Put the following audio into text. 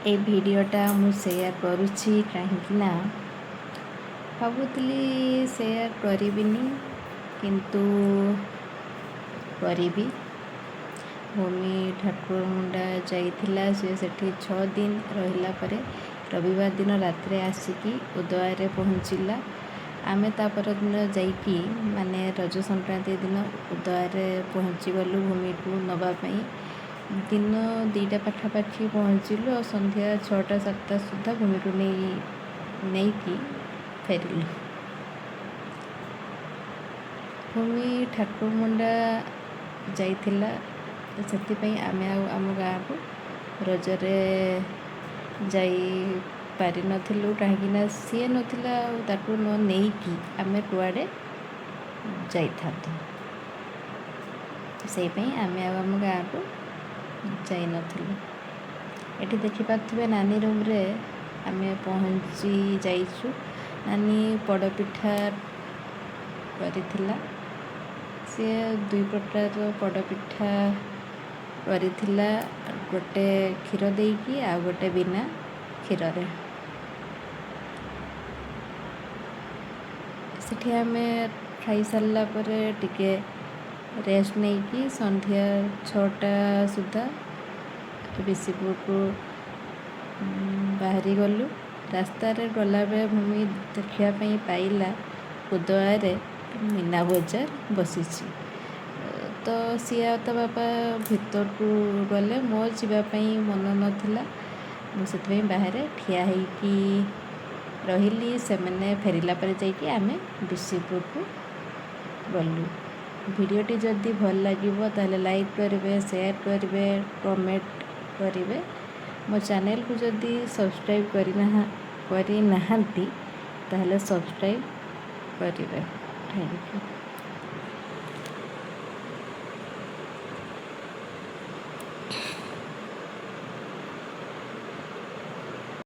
ए भिडियोटा मु शेयर करुछि कहीं ना भावुली शेयर करिबिनी किंतु करिबी। भूमि ठाकुर मुंडा जाइथिला से सेठी 6 दिन रहिला परे रविवार दिन रात्रे आसिकी उदय पहुँचला। आमे तापर दिन जाइकी माने रज संक्रांति दिन उदय पहुँची गलु भूमि को नवापाई। दिन 2टा पाखापाखि पहुँचलु और संध्या 6टा-7टा सुधा भूमि को नहीं कि फेरिलु। भूमि ठाकुर मुंडा जाइथिला से आमे आम गाँ को रजरे जाई पारि नथिलु कहीं सी नथिला ताकू न नहीं कि आमे कुआडे जाई थातु से आमे आम गाँ को जाई नथिलु। एठी देखि पाथुबे नानी रूम रे आमे पहुँची जाइछु। नानी पड़पिठा करिथिला। से 2 प्रकार पड़पिठा करिथिला, गोटे क्षीर देकी आ गोटे बिना क्षीर रे। सेठी आमे खाई सारला परे टिके रेस्ट नहीं कि संध्या 6टा सुधा बिसीपुर को बाहरी गलु। रास्ता रे गला बे भूमि देखिया पाइला उदय मीना बजार बसीची। तो सिया तो बापा भीतर को गले मो जावाई मन नाला। मुझे बाहर ठिया होगी रही से मैंने फेरिला पर जाइए आमे बिसीपुर को गलु। भिडियोटी जदि भल लगे ताले लाइक करेंगे, शेयर करेंगे, कमेंट करेंगे। मो चैनल को जदि सब्सक्राइब करना ताले सब्सक्राइब करेंगे। Thank you.